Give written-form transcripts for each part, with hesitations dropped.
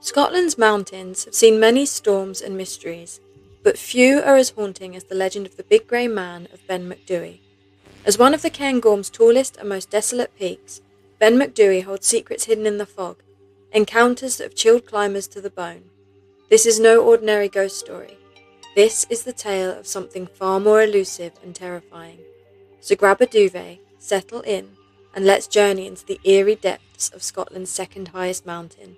Scotland's mountains have seen many storms and mysteries, but few are as haunting as the legend of the Big Grey Man of Ben Macdhui. As one of the Cairngorms' tallest and most desolate peaks, Ben Macdhui holds secrets hidden in the fog, encounters that have chilled climbers to the bone. This is no ordinary ghost story. This is the tale of something far more elusive and terrifying. So grab a duvet, settle in, and let's journey into the eerie depths of Scotland's second highest mountain.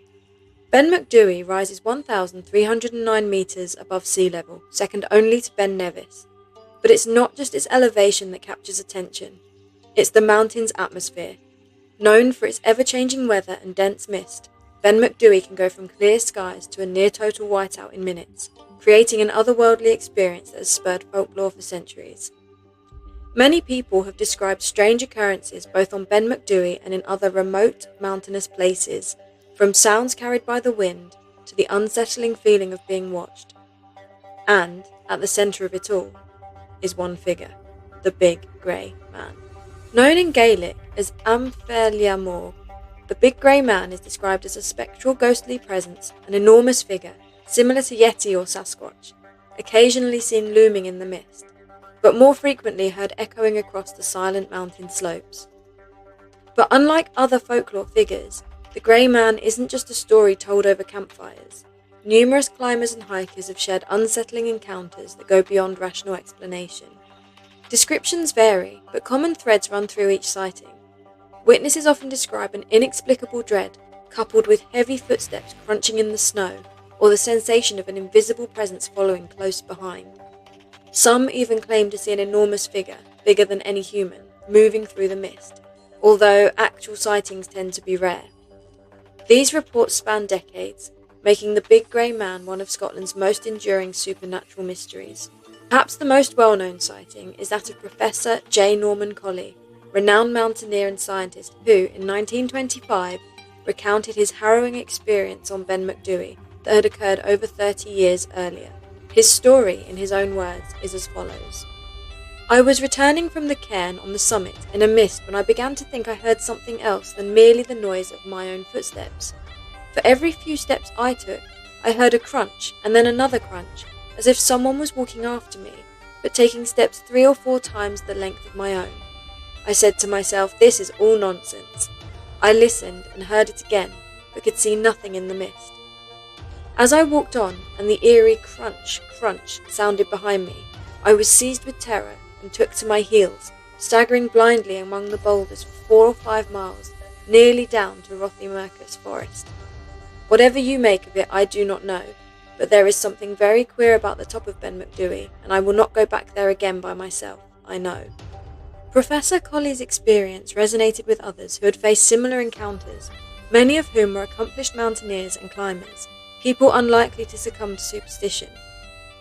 Ben Macdhui rises 1,309 metres above sea level, second only to Ben Nevis. But it's not just its elevation that captures attention. It's the mountain's atmosphere. Known for its ever-changing weather and dense mist, Ben Macdhui can go from clear skies to a near-total whiteout in minutes, creating an otherworldly experience that has spurred folklore for centuries. Many people have described strange occurrences both on Ben Macdhui and in other remote, mountainous places, from sounds carried by the wind to the unsettling feeling of being watched. And, at the centre of it all, is one figure, the Big Grey Man. Known in Gaelic as Am Fear Liath Mòr, the Big Grey Man is described as a spectral ghostly presence, an enormous figure, similar to Yeti or Sasquatch, occasionally seen looming in the mist, but more frequently heard echoing across the silent mountain slopes. But unlike other folklore figures, the Grey Man isn't just a story told over campfires. Numerous climbers and hikers have shared unsettling encounters that go beyond rational explanation. Descriptions vary, but common threads run through each sighting. Witnesses often describe an inexplicable dread, coupled with heavy footsteps crunching in the snow, or the sensation of an invisible presence following close behind. Some even claim to see an enormous figure, bigger than any human, moving through the mist, although actual sightings tend to be rare. These reports span decades, making the Big Grey Man one of Scotland's most enduring supernatural mysteries. Perhaps the most well-known sighting is that of Professor J Norman Collie, renowned mountaineer and scientist who, in 1925, recounted his harrowing experience on Ben Macdhui that had occurred over 30 years earlier. His story, in his own words, is as follows. I was returning from the cairn on the summit in a mist when I began to think I heard something else than merely the noise of my own footsteps. For every few steps I took, I heard a crunch and then another crunch, as if someone was walking after me, but taking steps 3 or 4 times the length of my own. I said to myself, this is all nonsense. I listened and heard it again, but could see nothing in the mist. As I walked on, and the eerie crunch, crunch sounded behind me, I was seized with terror and took to my heels, staggering blindly among the boulders for 4 or 5 miles, nearly down to Rothimercus forest. Whatever you make of it, I do not know, but there is something very queer about the top of Ben Macdhui, and I will not go back there again by myself, I know. Professor Collie's experience resonated with others who had faced similar encounters, many of whom were accomplished mountaineers and climbers, people unlikely to succumb to superstition.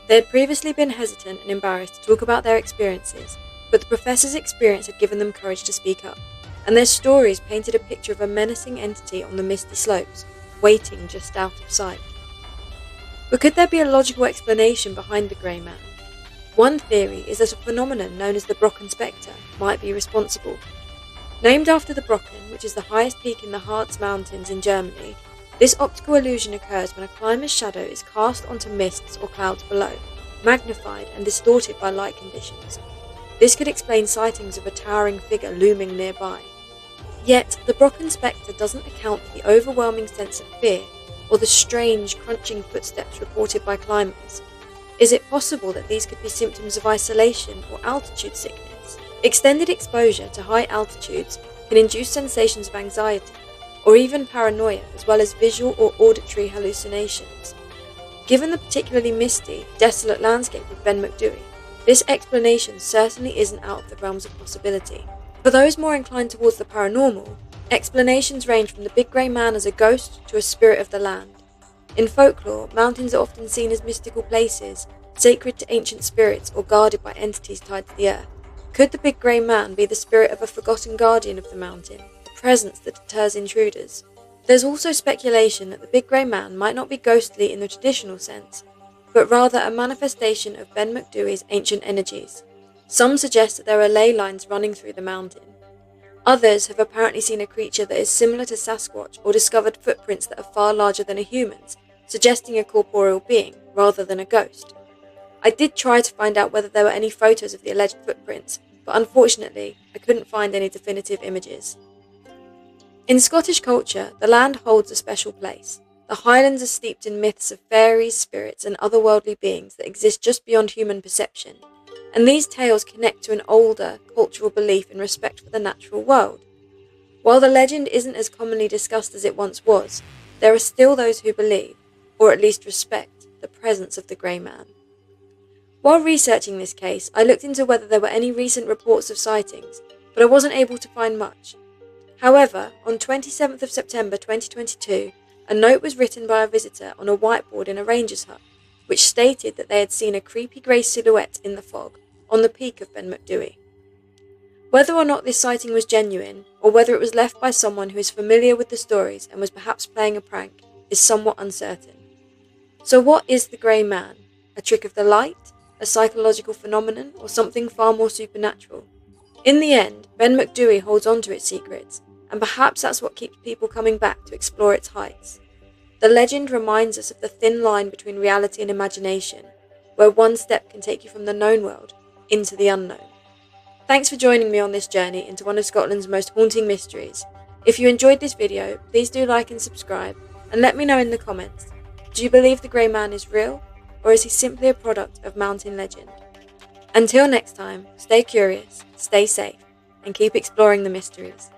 They had previously been hesitant and embarrassed to talk about their experiences, but the professor's experience had given them courage to speak up, and their stories painted a picture of a menacing entity on the misty slopes, waiting just out of sight. But could there be a logical explanation behind the Grey Man? One theory is that a phenomenon known as the Brocken Spectre might be responsible. Named after the Brocken, which is the highest peak in the Harz Mountains in Germany, this optical illusion occurs when a climber's shadow is cast onto mists or clouds below, magnified and distorted by light conditions. This could explain sightings of a towering figure looming nearby. Yet, the Brocken Spectre doesn't account for the overwhelming sense of fear or the strange, crunching footsteps reported by climbers. Is it possible that these could be symptoms of isolation or altitude sickness? Extended exposure to high altitudes can induce sensations of anxiety, or even paranoia, as well as visual or auditory hallucinations. Given the particularly misty, desolate landscape of Ben Macdhui, this explanation certainly isn't out of the realms of possibility. For those more inclined towards the paranormal, explanations range from the Big Grey Man as a ghost to a spirit of the land. In folklore, mountains are often seen as mystical places, sacred to ancient spirits or guarded by entities tied to the earth. Could the Big Grey Man be the spirit of a forgotten guardian of the mountain, a presence that deters intruders? There's also speculation that the Big Grey Man might not be ghostly in the traditional sense, but rather a manifestation of Ben Macdhui's ancient energies. Some suggest that there are ley lines running through the mountain. Others have apparently seen a creature that is similar to Sasquatch or discovered footprints that are far larger than a human's, suggesting a corporeal being rather than a ghost. I did try to find out whether there were any photos of the alleged footprints, but unfortunately I couldn't find any definitive images. In Scottish culture, the land holds a special place. The Highlands are steeped in myths of fairies, spirits and otherworldly beings that exist just beyond human perception, and these tales connect to an older cultural belief in respect for the natural world. While the legend isn't as commonly discussed as it once was, there are still those who believe, or at least respect, the presence of the Grey Man. While researching this case, I looked into whether there were any recent reports of sightings, but I wasn't able to find much. However, on 27th of September 2022, a note was written by a visitor on a whiteboard in a ranger's hut, which stated that they had seen a creepy grey silhouette in the fog on the peak of Ben Macdhui. Whether or not this sighting was genuine, or whether it was left by someone who is familiar with the stories and was perhaps playing a prank, is somewhat uncertain. So what is the Grey Man? A trick of the light? A psychological phenomenon? Or something far more supernatural? In the end, Ben Macdhui holds on to its secrets, and perhaps that's what keeps people coming back to explore its heights. The legend reminds us of the thin line between reality and imagination, where one step can take you from the known world into the unknown. Thanks for joining me on this journey into one of Scotland's most haunting mysteries. If you enjoyed this video, please do like and subscribe, and let me know in the comments, do you believe the Grey Man is real, or is he simply a product of mountain legend? Until next time, stay curious, stay safe, and keep exploring the mysteries.